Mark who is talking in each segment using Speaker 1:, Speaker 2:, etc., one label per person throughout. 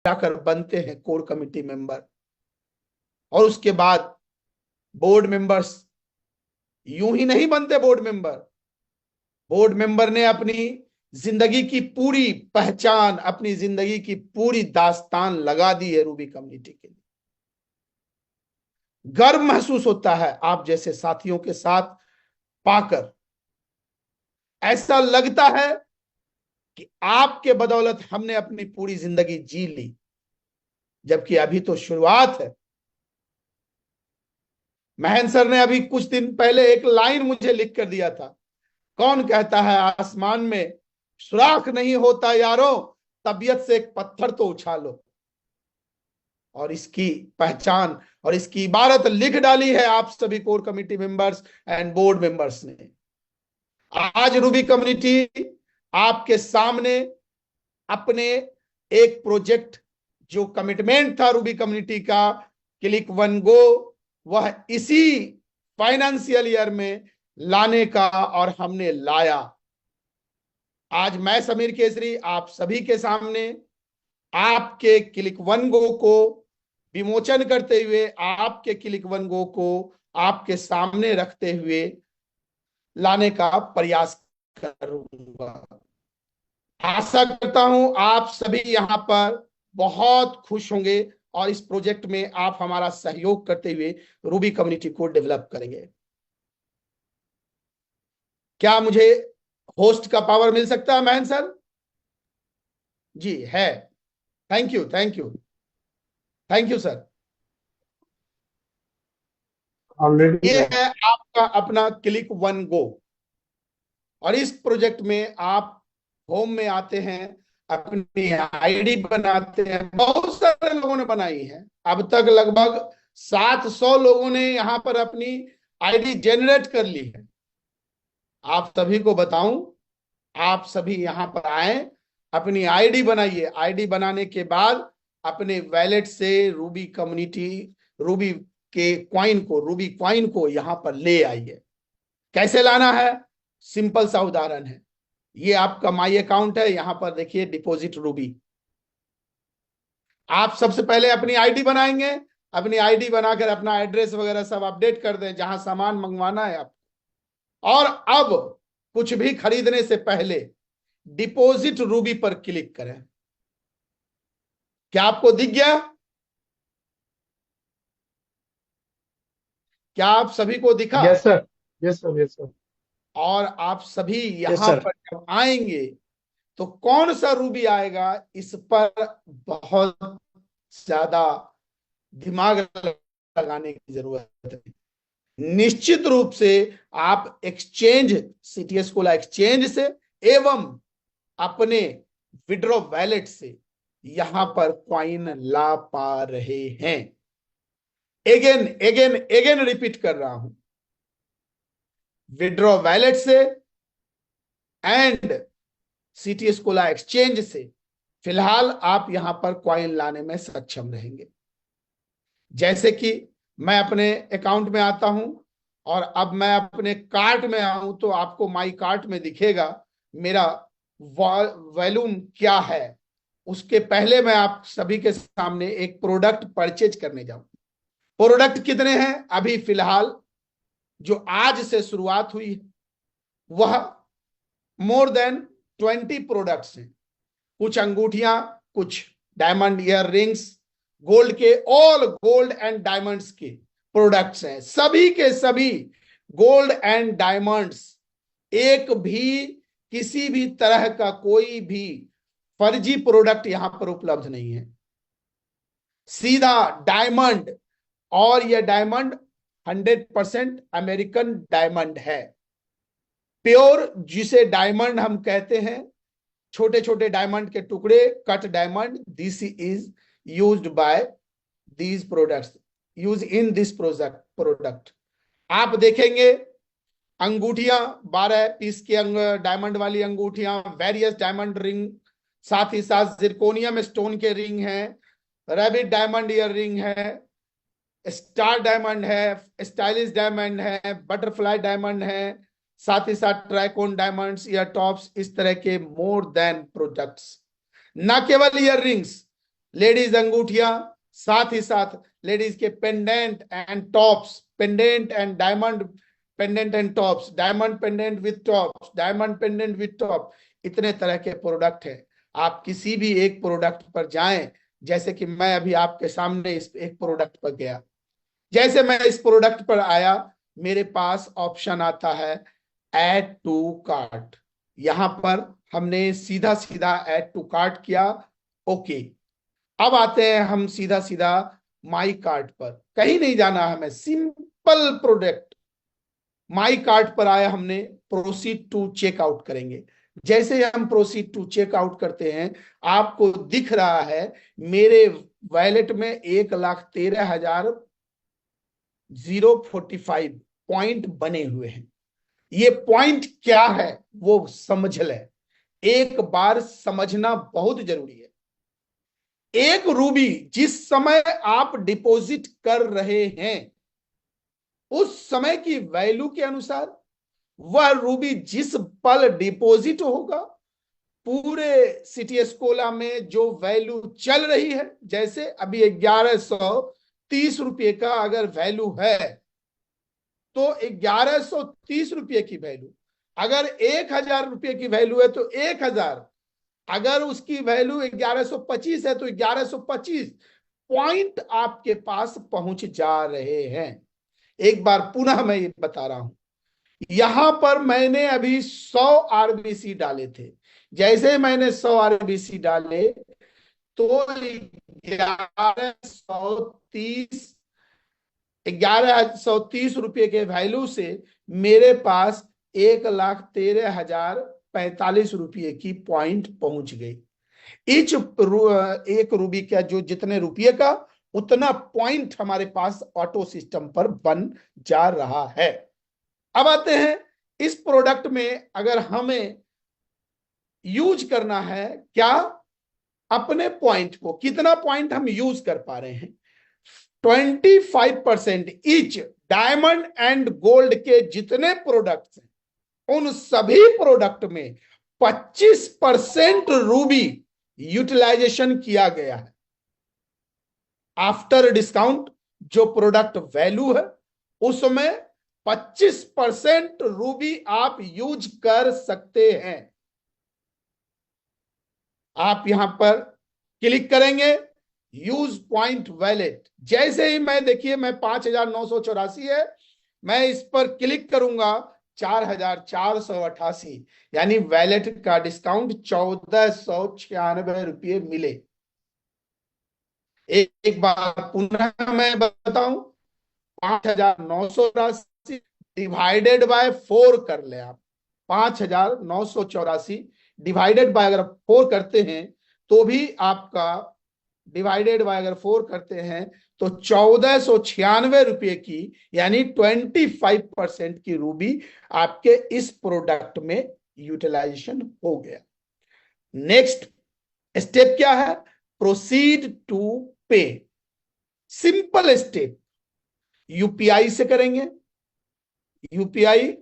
Speaker 1: जाकर बनते हैं कोर कमेटी मेंबर। और उसके बाद बोर्ड मेंबर्स यूं ही नहीं बनते बोर्ड मेंबर। बोर्ड मेंबर ने अपनी जिंदगी की पूरी पहचान, अपनी जिंदगी की पूरी दास्तान लगा दी है रूबी कम्युनिटी के लिए। गर्व महसूस होता है आप जैसे साथियों के साथ पाकर। ऐसा लगता है कि आपके बदौलत हमने अपनी पूरी जिंदगी जी ली, जबकि अभी तो शुरुआत है। महेंद्र सर ने अभी कुछ दिन पहले एक लाइन मुझे लिख कर दिया था, कौन कहता है आसमान में सुराख नहीं होता यारो, तबीयत से एक पत्थर तो उछालो। और इसकी पहचान और इसकी इबारत लिख डाली है आप सभी core committee members and board members ने। आज रूबी कम्युनिटी आपके सामने अपने एक प्रोजेक्ट, जो कमिटमेंट था रूबी कम्युनिटी का, क्लिक वन गो, वह इसी फाइनेंशियल ईयर में लाने का और हमने लाया। आज मैं समीर केसरी आप सभी के सामने आपके क्लिक वन गो को विमोचन करते हुए, आपके क्लिक वन गो को आपके सामने रखते हुए लाने का प्रयास करूंगा। आशा करता हूं आप सभी यहां पर बहुत खुश होंगे और इस प्रोजेक्ट में आप हमारा सहयोग करते हुए रूबी कम्युनिटी को डेवलप करेंगे। क्या मुझे होस्ट का पावर मिल सकता है महेंद्र सर? जी है। Thank you, thank you, thank you sir.
Speaker 2: Already
Speaker 1: ये
Speaker 2: है।
Speaker 1: है आपका अपना क्लिक वन गो। और इस प्रोजेक्ट में आप होम में आते हैं, अपनी आईडी बनाते हैं। बहुत सारे लोगों ने बनाई है, अब तक लगभग 700 लोगों ने यहां पर अपनी आईडी जनरेट कर ली है। आप सभी को बताऊं, आप सभी यहां पर आए, अपनी आईडी बनाइए। आईडी बनाने के बाद अपने वैलेट से रूबी कम्युनिटी, रूबी के क्वाइन को, रूबी क्वाइन को यहां पर ले आइए। कैसे लाना है? सिंपल सा उदाहरण है। ये आपका माई अकाउंट है, यहां पर देखिए डिपॉजिट रूबी। आप सबसे पहले अपनी आईडी बनाएंगे। अपनी आईडी बनाकर अपना एड्रेस वगैरह सब अपडेट कर दें जहां सामान मंगवाना है आप। और अब कुछ भी खरीदने से पहले डिपॉजिट रूबी पर क्लिक करें। क्या आपको दिख गया? क्या आप सभी को दिखा?
Speaker 2: Yes sir, yes sir, yes sir,
Speaker 1: और आप सभी
Speaker 2: यस
Speaker 1: यहां
Speaker 2: सर।
Speaker 1: पर जब आएंगे तो कौन सा रूबी आएगा, इस पर बहुत ज्यादा दिमाग लगाने की जरूरत है। निश्चित रूप से आप एक्सचेंज, सीटीएस कोला एक्सचेंज से एवं अपने विड्रॉ वैलेट से यहां पर कॉइन ला पा रहे हैं। एगेन एगेन एगेन रिपीट कर रहा हूं, विड्रॉ वैलेट से एंड सीटीएस कोला एक्सचेंज से फिलहाल आप यहां पर कॉइन लाने में सक्षम रहेंगे। जैसे कि मैं अपने अकाउंट में आता हूं और अब मैं अपने कार्ट में आऊं तो आपको माई कार्ट में दिखेगा मेरा वॉल्यूम क्या है। उसके पहले मैं आप सभी के सामने एक प्रोडक्ट परचेज करने जाऊं। प्रोडक्ट कितने हैं अभी फिलहाल जो आज से शुरुआत हुई है? वह मोर देन 20 प्रोडक्ट्स हैं। कुछ अंगूठियां, कुछ डायमंड ईयर रिंग्स, गोल्ड के, ऑल गोल्ड एंड डायमंड्स के प्रोडक्ट्स हैं। सभी के सभी गोल्ड एंड डायमंड्स, एक भी किसी भी तरह का कोई भी फर्जी प्रोडक्ट यहां पर उपलब्ध नहीं है। सीधा डायमंड, और यह डायमंड 100% अमेरिकन डायमंड है। प्योर, जिसे डायमंड हम कहते हैं, छोटे छोटे डायमंड के टुकड़े, cut diamond, this is used by these products, use in this product. आप देखेंगे अंगूठियां, 12 पीस की डायमंड वाली अंगूठियां, वेरियस डायमंड रिंग, साथ ही साथ जिरकोनियम स्टोन के रिंग है, रैबिट डायमंड ईयर रिंग है, स्टार डायमंड है, स्टाइलिश डायमंड है, बटरफ्लाई डायमंड है, साथ ही साथ ट्राइकोन डायमंड्स, ईयर टॉप्स, इस तरह के मोर देन प्रोडक्ट्स। न केवल ईयर रिंग्स, लेडीज अंगूठिया, साथ ही साथ लेडीज के pendant and tops, pendant and diamond, pendant and tops, diamond pendant with tops, diamond pendant with top, इतने तरह के प्रोडक्ट है। आप किसी भी एक प्रोडक्ट पर जाएं, जैसे कि मैं अभी आपके सामने इस एक प्रोडक्ट पर गया, जैसे मैं इस प्रोडक्ट पर आया, मेरे पास ऑप्शन आता है ऐड टू कार्ट। यहां पर हमने सीधा सीधा ऐड टू कार्ट किया, ओके। अब आते हैं हम सीधा सीधा माई कार्ट पर, कहीं नहीं जाना हमें, सिंपल प्रोडक्ट माई कार्ट पर आया, हमने प्रोसीड टू चेकआउट करेंगे। जैसे हम प्रोसीड टू चेकआउट करते हैं, आपको दिख रहा है मेरे वॉलेट में 1,13,045 पॉइंट बने हुए हैं। ये पॉइंट क्या है वो समझ लें, एक बार समझना बहुत जरूरी है। एक रूबी जिस समय आप डिपॉजिट कर रहे हैं, उस समय की वैल्यू के अनुसार वह रूबी जिस पल डिपॉजिट होगा, पूरे सिटी स्कोला में जो वैल्यू चल रही है, जैसे अभी 1130 रुपये का अगर वैल्यू है, तो 1130 रुपये की वैल्यू, अगर 1,000 रुपये की वैल्यू है तो 1,000, अगर उसकी वैल्यू 1125 है तो 1125 पॉइंट आपके पास पहुंच जा रहे हैं। एक बार पुनः मैं ये बता रहा हूं, यहां पर मैंने अभी 100 आरबीसी डाले थे, जैसे मैंने 100 आरबीसी डाले तो 1130 रुपये के वैल्यू से मेरे पास 1,13,045 की पॉइंट पहुंच गई। एक रूबी का जो जितने रुपये का उतना पॉइंट हमारे पास ऑटो सिस्टम पर बन जा रहा है। अब आते हैं इस प्रोडक्ट में, अगर हमें यूज करना है क्या, अपने पॉइंट को, कितना पॉइंट हम यूज कर पा रहे हैं, 25% ईच डायमंड एंड गोल्ड के जितने प्रोडक्ट्स हैं, उन सभी प्रोडक्ट में 25% रूबी यूटिलाइजेशन किया गया है। आफ्टर डिस्काउंट जो प्रोडक्ट वैल्यू है, उसमें 25% रूबी आप यूज कर सकते हैं। आप यहां पर क्लिक करेंगे यूज पॉइंट वैलेट, जैसे ही मैं, देखिए मैं 5,984 है, मैं इस पर क्लिक करूंगा 4,488, यानी वैलेट का डिस्काउंट 1,496 रुपये मिले। एक बार पुनः मैं बताऊं, 5,984 डिवाइडेड बाय 4 कर ले आप, 5,984 डिवाइडेड बाय अगर 4 करते हैं तो भी आपका, डिवाइडेड बाय अगर 4 करते हैं तो 1,496 रुपये की, यानी 25% की रूबी आपके इस प्रोडक्ट में यूटिलाइजेशन हो गया। नेक्स्ट स्टेप क्या है, प्रोसीड टू पे। सिंपल स्टेप, यूपीआई से करेंगे, UPI,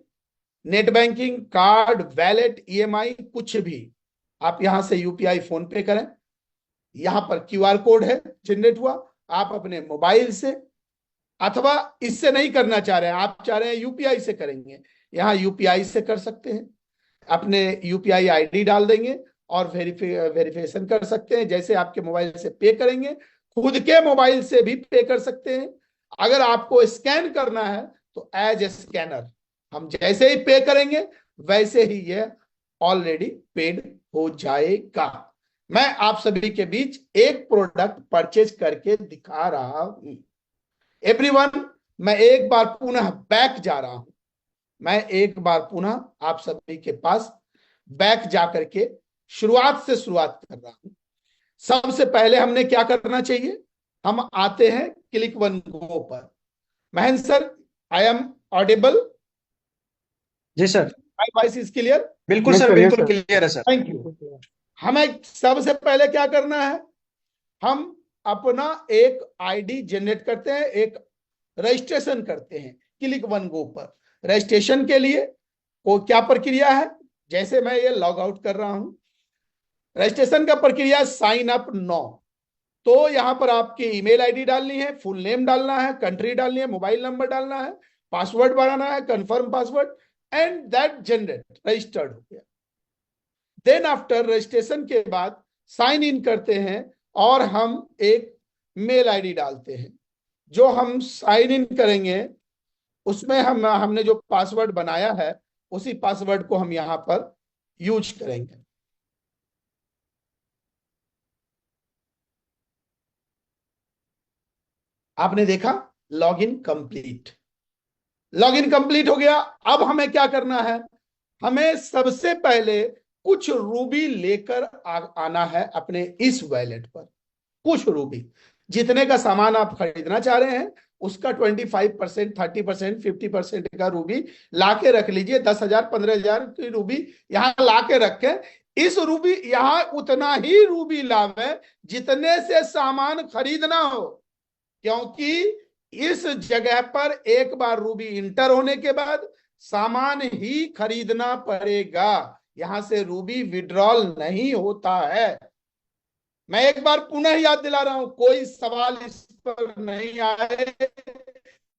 Speaker 1: net banking, card, wallet, EMI, कुछ भी आप यहां से यूपीआई फोन पे करें, यहां पर क्यूआर कोड है जनरेट हुआ, आप अपने मोबाइल से, अथवा इससे नहीं करना चाह रहे हैं, आप चाह रहे हैं यूपीआई से करेंगे, यहां यूपीआई से कर सकते हैं, अपने यूपीआई आईडी डाल देंगे और वेरिफिकेशन कर सकते हैं। जैसे आपके मोबाइल से पे करेंगे, खुद के मोबाइल से भी पे कर सकते हैं। अगर आपको स्कैन करना है तो एज ए स्कैनर, हम जैसे ही पे करेंगे वैसे ही यह ऑलरेडी पेड हो जाएगा। मैं आप सभी के बीच एक प्रोडक्ट परचेज करके दिखा रहा हूं। एवरीवन, मैं एक बार पुनः बैक जा रहा हूं, मैं एक बार पुनः आप सभी के पास बैक जाकर के शुरुआत से शुरुआत कर रहा हूं। सबसे पहले हमने क्या करना चाहिए, हम आते हैं क्लिक वन गो पर। Mahendra sir, I am audible?
Speaker 3: जी sir,
Speaker 1: my voice is clear?
Speaker 3: बिल्कुल
Speaker 2: Yes,
Speaker 3: सर,
Speaker 2: sir, yes,
Speaker 3: बिल्कुल
Speaker 2: sir.
Speaker 3: क्लियर है सर।
Speaker 1: Thank you. हमें सबसे पहले क्या करना है, हम अपना एक आईडी जनरेट करते हैं, एक रजिस्ट्रेशन करते हैं क्लिक वन गो पर। रजिस्ट्रेशन के लिए को क्या प्रक्रिया है, जैसे मैं ये लॉग आउट कर रहा हूं, रजिस्ट्रेशन का प्रक्रिया साइन अप नाउ। तो यहां पर आपकी ईमेल आईडी डालनी है, फुल नेम डालना है, कंट्री डालनी है, मोबाइल नंबर डालना है, पासवर्ड बनाना है, confirm password, and that generate registered हो गया। देन आफ्टर रजिस्ट्रेशन के बाद साइन इन करते हैं और हम एक मेल आईडी डालते हैं। जो हम साइन इन करेंगे उसमें हमने जो पासवर्ड बनाया है उसी पासवर्ड को हम यहां पर यूज करेंगे। आपने देखा लॉगिन कंप्लीट, लॉगिन कंप्लीट हो गया। अब हमें क्या करना है, हमें सबसे पहले कुछ रूबी लेकर आना है अपने इस वॉलेट पर। कुछ रूबी, जितने का सामान आप खरीदना चाह रहे हैं उसका 25%, 30%, 50% का रूबी लाके रख लीजिए। 10,000 15,000 की रूबी यहां लाके रखें। इस रूबी यहां उतना ही रूबी लावे जितने से सामान खरीदना हो, क्योंकि इस जगह पर एक बार रूबी इंटर होने के बाद सामान ही खरीदना पड़ेगा, यहां से रूबी विड्रॉल नहीं होता है। मैं एक बार पुनः याद दिला रहा हूं, कोई सवाल इस पर नहीं आए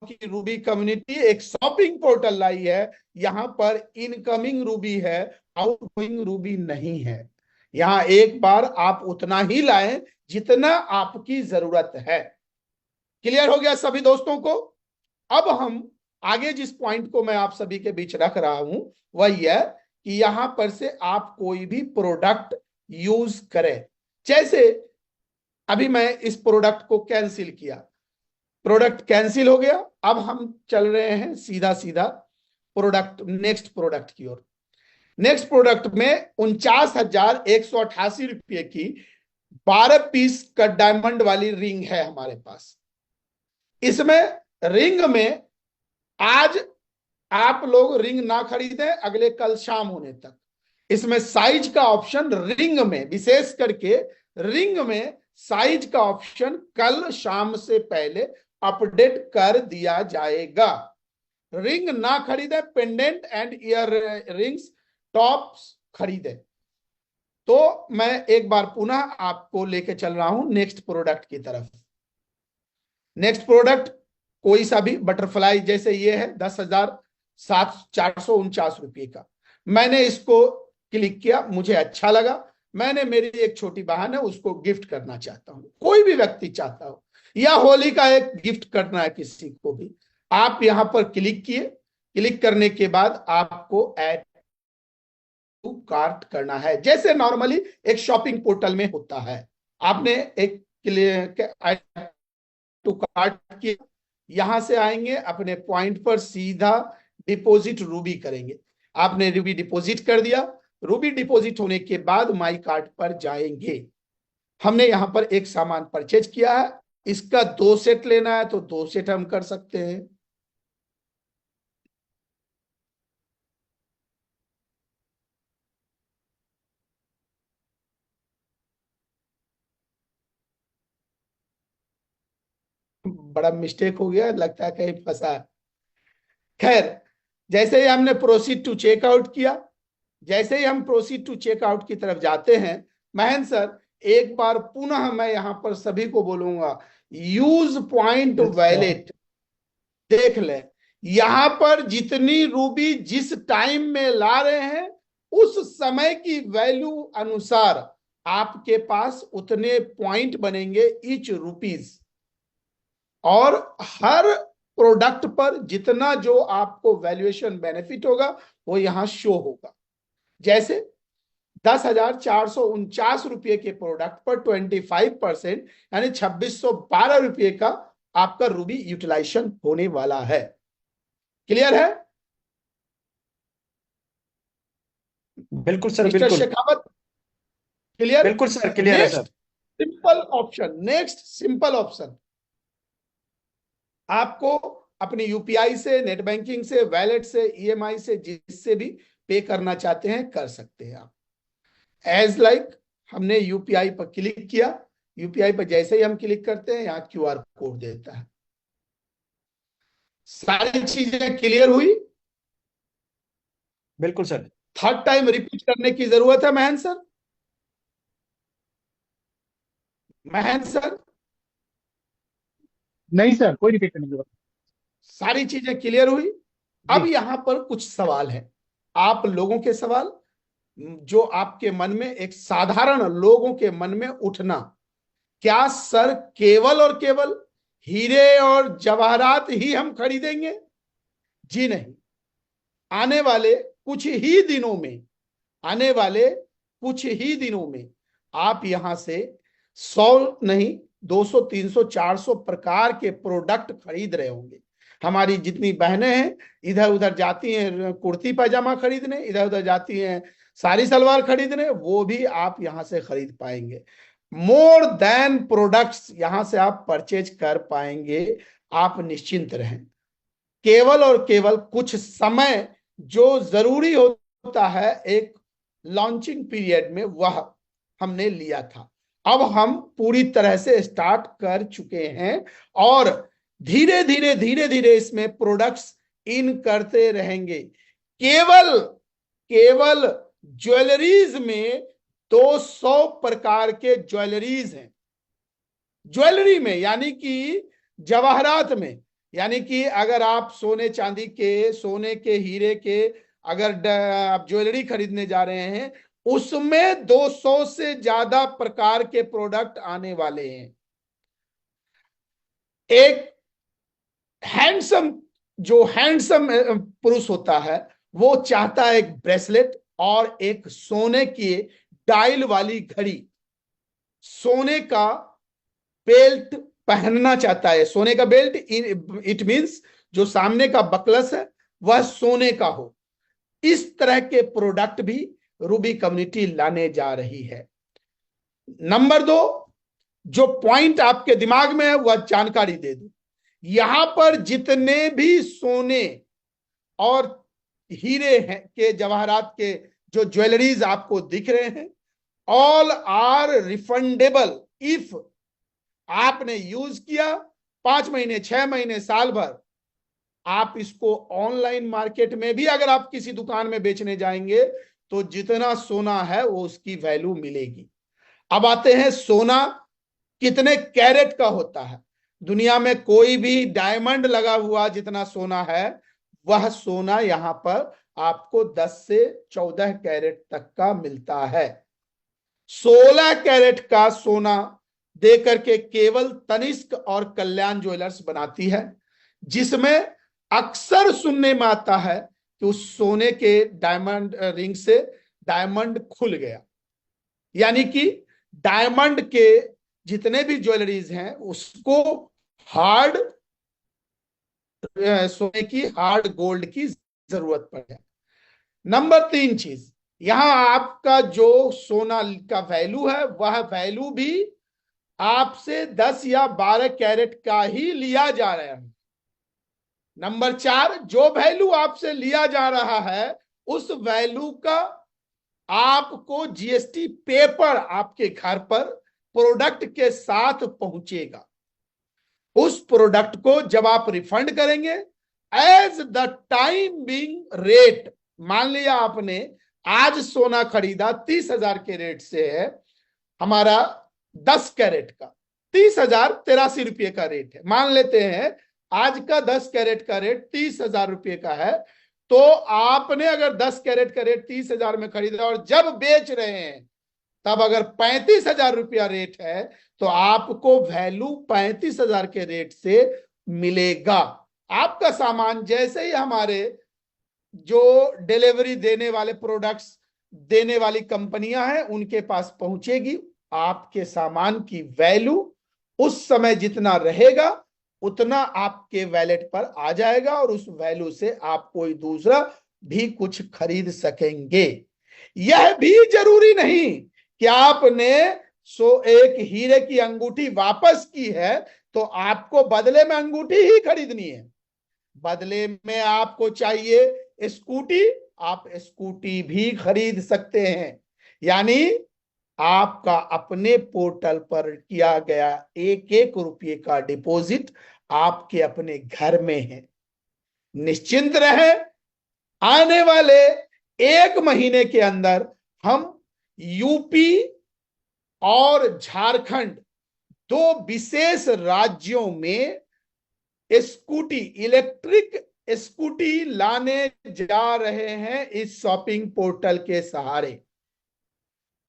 Speaker 1: कि रूबी कम्युनिटी एक शॉपिंग पोर्टल लाई है, यहां पर इनकमिंग रूबी है, आउटगोइंग रूबी नहीं है। यहां एक बार आप उतना ही लाएं जितना आपकी जरूरत है। क्लियर हो गया सभी दोस्तों को? अब हम आगे जिस पॉइंट को मैं आप सभी के बीच रख रहा हूं वह यह कि यहां पर से आप कोई भी प्रोडक्ट यूज करें। जैसे अभी मैं इस प्रोडक्ट को कैंसिल किया, प्रोडक्ट कैंसिल हो गया। अब हम चल रहे हैं सीधा सीधा प्रोडक्ट, नेक्स्ट प्रोडक्ट की ओर। नेक्स्ट प्रोडक्ट में 49,188 रुपये की 12 पीस का डायमंड वाली रिंग है हमारे पास। इसमें रिंग में आज आप लोग रिंग ना खरीदें अगले कल शाम होने तक। इसमें साइज का ऑप्शन रिंग में, विशेष करके रिंग में साइज का ऑप्शन कल शाम से पहले अपडेट कर दिया जाएगा। रिंग ना खरीदे, pendant and year rings tops खरीदे। तो मैं एक बार पुनः आपको लेके चल रहा हूं नेक्स्ट प्रोडक्ट की तरफ। नेक्स्ट प्रोडक्ट कोई सा भी बटरफ्लाई, जैसे ये है 10,449 रुपये का। मैंने इसको क्लिक किया, मुझे अच्छा लगा, मैंने मेरी एक छोटी बहन है उसको गिफ्ट करना चाहता हूं, कोई भी व्यक्ति चाहता हो, या होली का एक गिफ्ट करना है किसी को भी। आप यहां पर क्लिक किए, क्लिक करने के बाद आपको ऐड टू कार्ट करना है, जैसे नॉर्मली एक शॉपिंग पोर्टल में होता है। आपने एक ऐड टू कार्ट किया, यहां से आएंगे अपने पॉइंट पर सीधा डिपॉजिट रूबी करेंगे। आपने रूबी डिपॉजिट कर दिया। रूबी डिपॉजिट होने के बाद माई कार्ट पर जाएंगे। हमने यहां पर एक सामान परचेज किया है, इसका 2 सेट लेना है तो 2 सेट हम कर सकते हैं। बड़ा मिस्टेक हो गया, लगता है कहीं फंसा है। खैर, जैसे ही हमने प्रोसीड टू चेकआउट किया, जैसे ही हम प्रोसीड टू चेकआउट की तरफ जाते हैं, महेंद्र सर एक बार पुनः मैं यहां पर सभी को बोलूंगा, use point
Speaker 2: Yes, sir.
Speaker 1: Wallet देख ले। यहां पर जितनी रूबी जिस टाइम में ला रहे हैं उस समय की वैल्यू अनुसार आपके पास उतने पॉइंट बनेंगे, ईच रुपीज। और हर प्रोडक्ट पर जितना जो आपको वैल्यूएशन बेनिफिट होगा वो यहां शो होगा। जैसे 10,449 रुपये के प्रोडक्ट पर 25% यानी 2,612 रुपये का आपका रूबी यूटिलाइजेशन होने वाला है। क्लियर है
Speaker 3: बिल्कुल सर,
Speaker 1: मिस्टर
Speaker 3: बिल्कुल
Speaker 1: शेखावत? क्लियर?
Speaker 3: बिल्कुल सर, क्लियर है sir.
Speaker 1: Simple option, next simple option, आपको अपनी यूपीआई से, नेट बैंकिंग से, वैलेट से, ईएमआई से, जिससे भी पे करना चाहते हैं कर सकते हैं आप। एज लाइक हमने यूपीआई पर क्लिक किया, यूपीआई पर जैसे ही हम क्लिक करते हैं यहाँ क्यूआर कोड देता है। सारी चीजें क्लियर हुई?
Speaker 3: बिल्कुल सर।
Speaker 1: थर्ड टाइम रिपीट करने की जरूरत है महेंद्र सर? महेंद्र सर,
Speaker 2: नहीं सर, कोई रिपीट करने की जरूरत
Speaker 1: सारी चीजें क्लियर हुई?
Speaker 2: नहीं।
Speaker 1: अब
Speaker 2: जी।
Speaker 1: यहां पर कुछ सवाल है, आप लोगों के सवाल, जो आपके मन में, एक साधारण लोगों के मन में उठना, क्या सर केवल और केवल हीरे और जवाहरात ही हम खरीदेंगे? जी नहीं। आने वाले कुछ ही दिनों में, आने वाले कुछ ही दिनों में आप यहां से 100 नहीं, 200, 300, 400 प्रकार के प्रोडक्ट खरीद रहे होंगे। हमारी जितनी बहनें हैं इधर उधर जाती हैं कुर्ती पैजामा खरीदने, इधर उधर जाती हैं साड़ी सलवार खरीदने, वो भी आप यहां से खरीद पाएंगे। मोर देन प्रोडक्ट्स यहां से आप परचेज कर पाएंगे, आप निश्चिंत रहें। केवल और केवल कुछ समय जो जरूरी होता है एक लॉन्चिंग पीरियड में, वह हमने लिया था। अब हम पूरी तरह से स्टार्ट कर चुके हैं और धीरे धीरे धीरे धीरे इसमें प्रोडक्ट्स इन करते रहेंगे। केवल केवल ज्वेलरीज में 200 प्रकार के ज्वेलरीज हैं। ज्वेलरी में यानी कि जवाहरात में, यानी कि अगर आप सोने चांदी के, सोने के, हीरे के अगर आप ज्वेलरी खरीदने जा रहे हैं, उसमें 200 से ज्यादा प्रकार के प्रोडक्ट आने वाले हैं। एक हैंडसम, जो हैंडसम पुरुष होता है, वो चाहता है एक ब्रेसलेट और एक सोने की डायल वाली घड़ी, सोने का बेल्ट पहनना चाहता है। सोने का बेल्ट, इट मींस जो सामने का बकलस है वह सोने का हो। इस तरह के प्रोडक्ट भी रूबी कम्युनिटी लाने जा रही है। नंबर 2, जो पॉइंट आपके दिमाग में है वह जानकारी दे दूं। यहां पर जितने भी सोने और हीरे हैं के, जवाहरात के जो ज्वेलरीज आपको दिख रहे हैं, ऑल आर रिफंडेबल इफ आपने यूज किया 5 महीने, 6 महीने, साल भर, आप इसको ऑनलाइन मार्केट में भी अगर आप किसी दुकान में बेचने जाएंगे तो जितना सोना है वो उसकी वैल्यू मिलेगी। अब आते हैं सोना कितने कैरेट का होता है। दुनिया में कोई भी डायमंड लगा हुआ जितना सोना है, वह सोना यहां पर आपको 10 से 14 कैरेट तक का मिलता है। 16 कैरेट का सोना देकर के केवल तनिष्क और कल्याण ज्वेलर्स बनाती है, जिसमें अक्सर सुनने में आता है कि उस सोने के डायमंड रिंग से डायमंड खुल गया। यानी कि डायमंड के जितने भी ज्वेलरीज हैं उसको हार्ड सोने की, हार्ड गोल्ड की जरूरत पड़े। नंबर 3 चीज, यहां आपका जो सोना का वैल्यू है वह वैल्यू भी आपसे 10 या 12 कैरेट का ही लिया जा रहा है। नंबर 4, जो वैल्यू आपसे लिया जा रहा है उस वैल्यू का आपको जीएसटी पेपर आपके घर पर प्रोडक्ट के साथ पहुंचेगा। उस प्रोडक्ट को जब आप रिफंड करेंगे, as the time being rate, मान लिया आपने आज सोना खरीदा 30,000 के रेट से है, हमारा 10 कैरेट का 30,083 रुपये का रेट है, मान लेते हैं आज का 10 कैरेट का रेट 30,000 रुपये का है। तो आपने अगर 10 कैरेट का रेट 30,000 में खरीदा और जब बेच रहे हैं तब अगर 35,000 रुपया रेट है तो आपको वैल्यू 35,000 के रेट से मिलेगा। आपका सामान जैसे ही हमारे जो डिलीवरी देने वाले प्रोडक्ट्स देने वाली कंपनियां हैं उनके पास पहुंचेगी, आपके सामान की वैल्यू उस समय जितना रहेगा उतना आपके वैलेट पर आ जाएगा और उस वैल्यू से आप कोई दूसरा भी कुछ खरीद सकेंगे। यह भी जरूरी नहीं कि आपने एक हीरे की अंगूठी वापस की है तो आपको बदले में अंगूठी ही खरीदनी है। बदले में आपको चाहिए स्कूटी, आप स्कूटी भी खरीद सकते हैं। यानी आपका अपने पोर्टल पर किया गया 1-1 रुपये का डिपॉजिट आपके अपने घर में है। निश्चिंत रहे, आने वाले 1 महीने के अंदर हम यूपी और झारखंड दो विशेष राज्यों में स्कूटी, इलेक्ट्रिक स्कूटी लाने जा रहे हैं इस शॉपिंग पोर्टल के सहारे।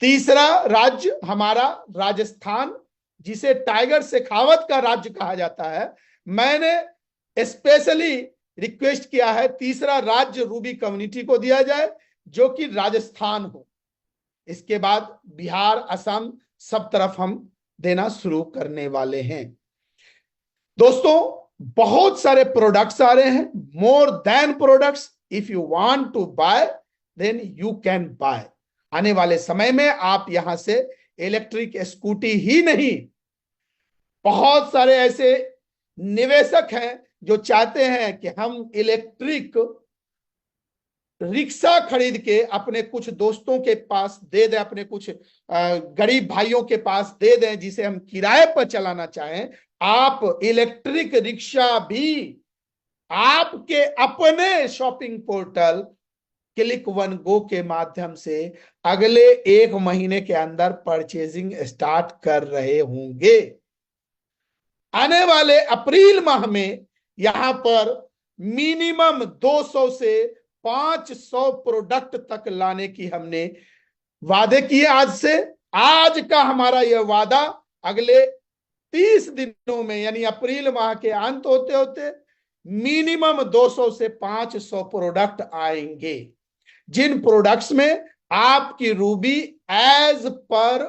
Speaker 1: तीसरा राज्य हमारा राजस्थान, जिसे टाइगर शेखावत का राज्य कहा जाता है। मैंने स्पेशली रिक्वेस्ट किया है तीसरा राज्य रूबी कम्युनिटी को दिया जाए, जो कि राजस्थान हो। इसके बाद बिहार, असम, सब तरफ हम देना शुरू करने वाले हैं। दोस्तों, बहुत सारे प्रोडक्ट्स आ रहे हैं, more than products. If you want to buy then you can buy. आने वाले समय में आप यहां से इलेक्ट्रिक स्कूटी ही नहीं, बहुत सारे ऐसे निवेशक हैं जो चाहते हैं कि हम इलेक्ट्रिक रिक्शा खरीद के अपने कुछ दोस्तों के पास दे दें, अपने कुछ गरीब भाइयों के पास दे दें, जिसे हम किराए पर चलाना चाहें। आप इलेक्ट्रिक रिक्शा भी आपके अपने शॉपिंग पोर्टल क्लिक वन गो के माध्यम से अगले 1 महीने के अंदर परचेजिंग स्टार्ट कर रहे होंगे। आने वाले अप्रैल माह में यहां पर मिनिमम 200 से 500 प्रोडक्ट तक लाने की हमने वादे किए। आज का हमारा यह वादा अगले 30 दिनों में, यानी अप्रैल माह के अंत होते होते मिनिमम 200 से 500 प्रोडक्ट आएंगे, जिन प्रोडक्ट्स में आपकी Ruby as per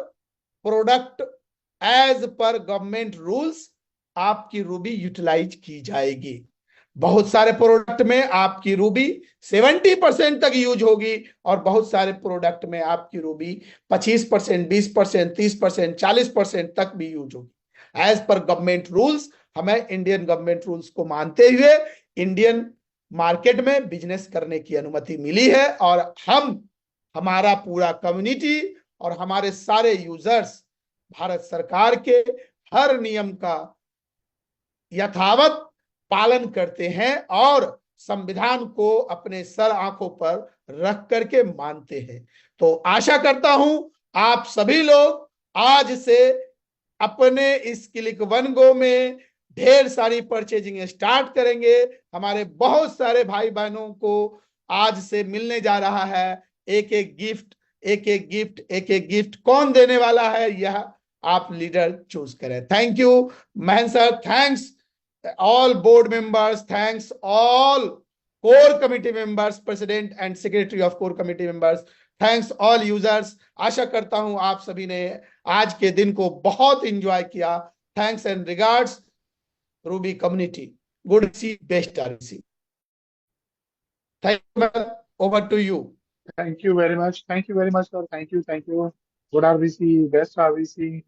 Speaker 1: government rules आपकी रूबी यूटिलाइज की जाएगी। बहुत सारे प्रोडक्ट में आपकी रूबी 70% तक यूज होगी और बहुत सारे प्रोडक्ट में आपकी रूबी 25%, 20%, 30%, 40% तक भी यूज होगी। एज पर गवर्नमेंट रूल्स, हमें इंडियन गवर्नमेंट रूल्स को मानते हुए इंडियन मार्केट में बिजनेस करने की अनुमति मिली है, और हमारा पूरा कम्युनिटी और हमारे सारे यूजर्स भारत सरकार के हर नियम का यथावत पालन करते हैं और संविधान को अपने सर आंखों पर रख करके मानते हैं। तो आशा करता हूं आप सभी लोग आज से अपने इस क्लिक वन गो में ढेर सारी परचेजिंग स्टार्ट करेंगे। हमारे बहुत सारे भाई बहनों को आज से मिलने जा रहा है एक एक गिफ्ट। कौन देने वाला है, यह आप लीडर चूज करें। थैंक यू महन sir, thanks all board members, thanks all core committee members, president and secretary of core committee members, thanks all users। आशा करता हूं आप सभी ने आज के दिन को बहुत एंजॉय किया। Thanks and regards Ruby community. Good see best RBC. Thank you, over to you.
Speaker 2: Thank you very much. Thank you very much, sir. Thank you. Thank you. Good RBC, best RBC.